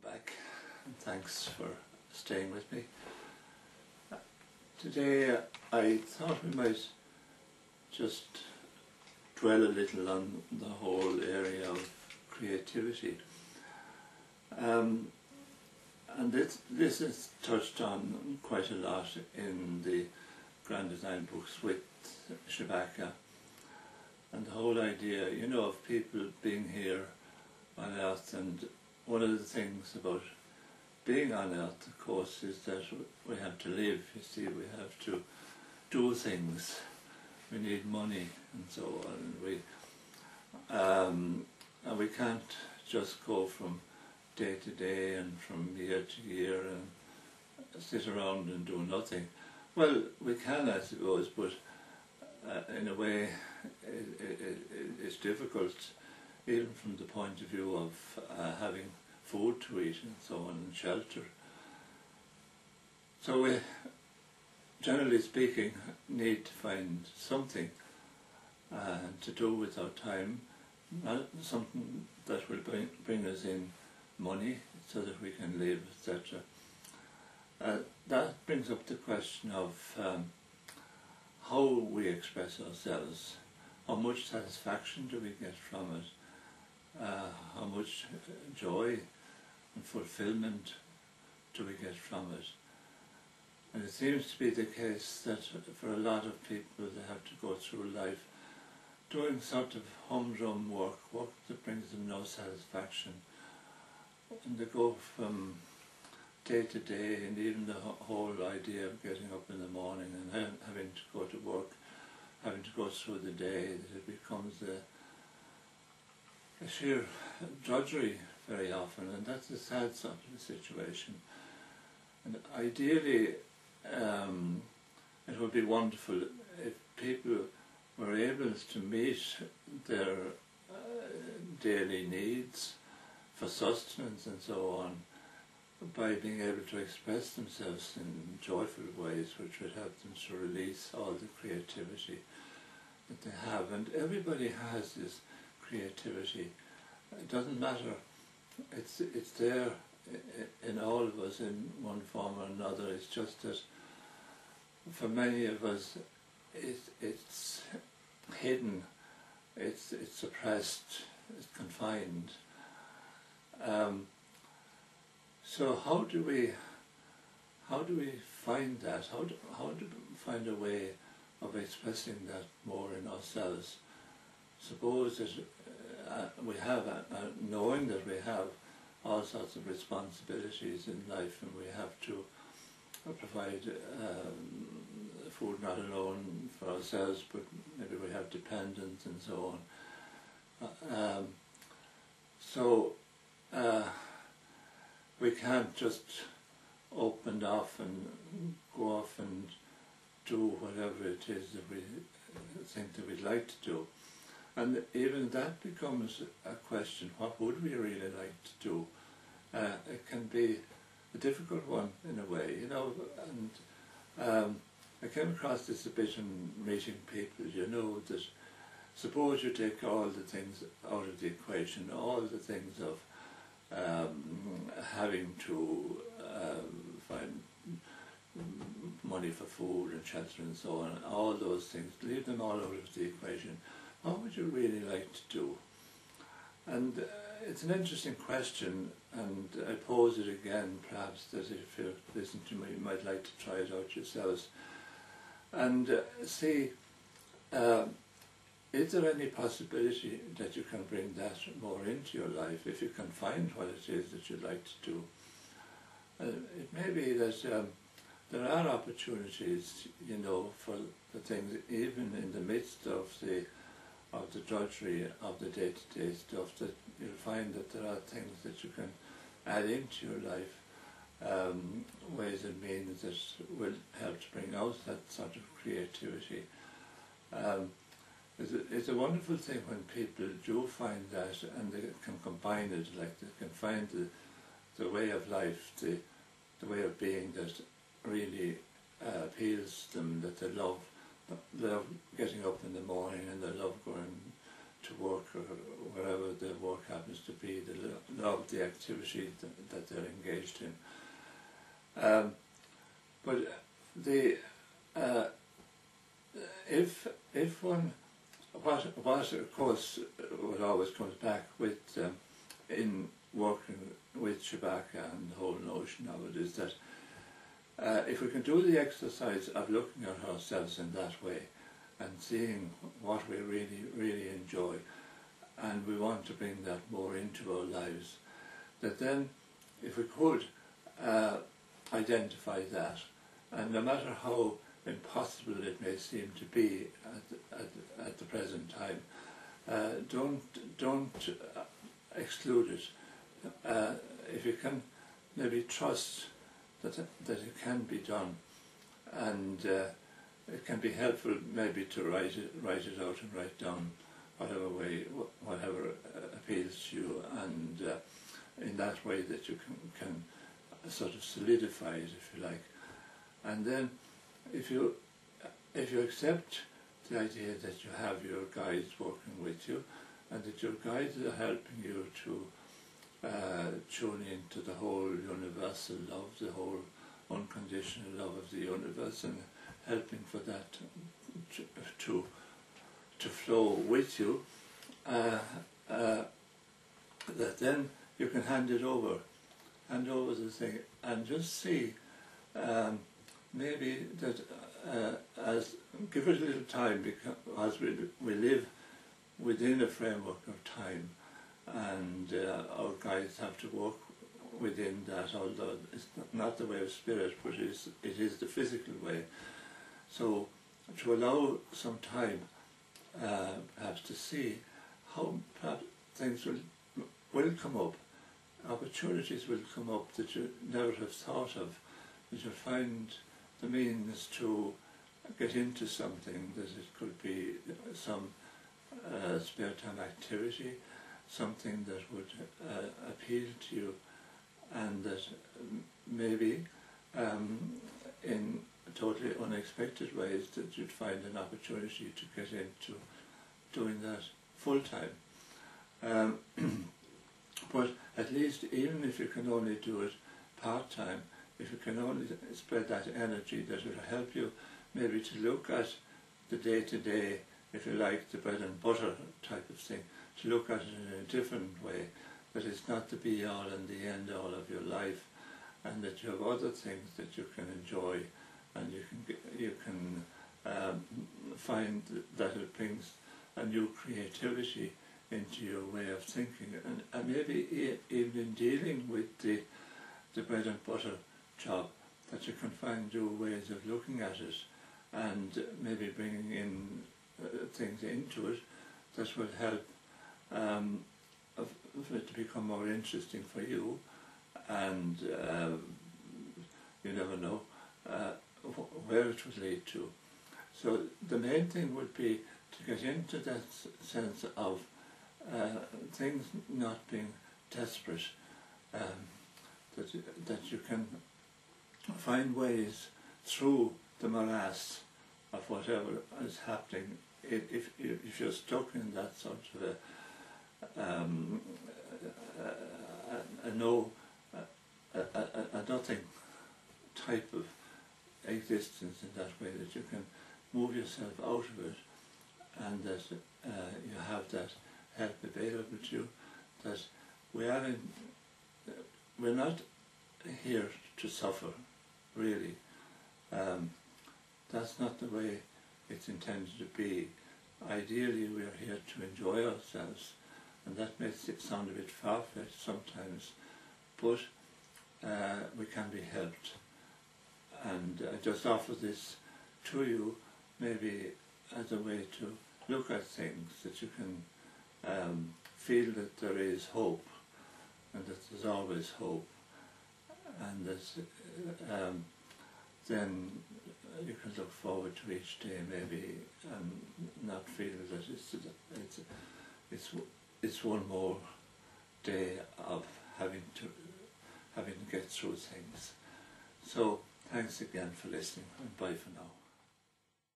back, and thanks for staying with me. Today I thought we might just dwell a little on the whole area of creativity. And this is touched on quite a lot in the Grand Design books with Shabaka, and the whole idea, you know, of people being here on Earth. And one of the things about being on Earth, of course, is that we have to live. You see, we have to do things. We need money and so on. And we can't just go from day to day and from year to year and sit around and do nothing. Well, we can, I suppose, but in a way it's difficult, even from the point of view of having food to eat and so on, and shelter. So we, generally speaking, need to find something to do with our time, something that will bring us in money so that we can live, etc. That brings up the question of how we express ourselves. How much satisfaction do we get from it? How much joy and fulfillment do we get from it? And it seems to be the case that for a lot of people, they have to go through life doing sort of humdrum work that brings them no satisfaction. And they go from day to day, and even the whole idea of getting up in the morning and having to go to work, having to go through the day, that it becomes a sheer drudgery very often, and that's a sad sort of situation. And ideally, it would be wonderful if people were able to meet their daily needs for sustenance and so on by being able to express themselves in joyful ways, which would help them to release all the creativity that they have. And everybody has this creativity. It doesn't matter. It's there in all of us in one form or another. It's just that for many of us it's hidden, it's suppressed, it's confined. So how do we find that? How do we find a way of expressing that more in ourselves? Suppose that we have, knowing that we have all sorts of responsibilities in life, and we have to provide food not alone for ourselves, but maybe we have dependents and so on. We can't just open off and go off and do whatever it is that we think that we'd like to do. And even that becomes a question: what would we really like to do? It can be a difficult one in a way, you know. And I came across this a bit in meeting people, you know, that suppose you take all the things out of the equation, all the things of having to find money for food and shelter and so on, all those things, leave them all out of the equation. What would you really like to do? And it's an interesting question, and I pose it again, perhaps, that if you listen to me, you might like to try it out yourselves. And see, is there any possibility that you can bring that more into your life, if you can find what it is that you'd like to do? It may be that there are opportunities, you know, for the things, even in the midst of the drudgery of the day-to-day stuff, that you'll find that there are things that you can add into your life, ways and means that will help to bring out that sort of creativity. It's a wonderful thing when people do find that, and they can combine it, like they can find the way of life, the way of being that really appeals to them, that they love getting up in the morning, and they love going to work or wherever the work happens to be. They love the activity that they're engaged in. But the if one what of course what always comes back with in working with Shabaka and the whole notion of it is that if we can do the exercise of looking at ourselves in that way and seeing what we really enjoy, and we want to bring that more into our lives, that then if we could identify that, and no matter how impossible it may seem to be at the present time, don't exclude it. If you can maybe trust that it can be done, and it can be helpful maybe to write it out and write down whatever appeals to you, and in that way that you can sort of solidify it, if you like. And then if you accept the idea that you have your guides working with you, and that your guides are helping you to tune into the whole universal love, the whole unconditional love of the universe, and helping for that to flow with you, that then you can hand over the thing, and just see maybe that as give it a little time, because we live within a framework of time, and our guides have to work within that, although it's not the way of spirit, but it is the physical way. So to allow some time perhaps to see how perhaps things will come up, opportunities will come up that you never have thought of, that you'll find the means to get into something, that it could be some spare time activity, something that would appeal to you, and that maybe in totally unexpected ways that you'd find an opportunity to get into doing that full time. But at least even if you can only do it part time, if you can only spread that energy, that will help you maybe to look at the day-to-day, if you like, the bread and butter type of thing, to look at it in a different way, that it's not the be-all and the end-all of your life, and that you have other things that you can enjoy, and you can find that it brings a new creativity into your way of thinking, and maybe even in dealing with the bread and butter job, that you can find new ways of looking at it, and maybe bringing in things into it that will help for it to become more interesting for you, and you never know where it would lead to. So the main thing would be to get into that sense of things not being desperate, that you can find ways through the morass of whatever is happening. If you're stuck in that sort of a nothing type of existence, in that way that you can move yourself out of it, and that you have that help available to you, that we're not here to suffer, really. That's not the way it's intended to be. Ideally we are here to enjoy ourselves, and that makes it sound a bit far-fetched sometimes, but we can be helped. And I just offer this to you maybe as a way to look at things, that you can feel that there is hope, and that there's always hope, and that then you can look forward to each day maybe, and not feel that it's one more day of having to get through things. So thanks again for listening, and bye for now.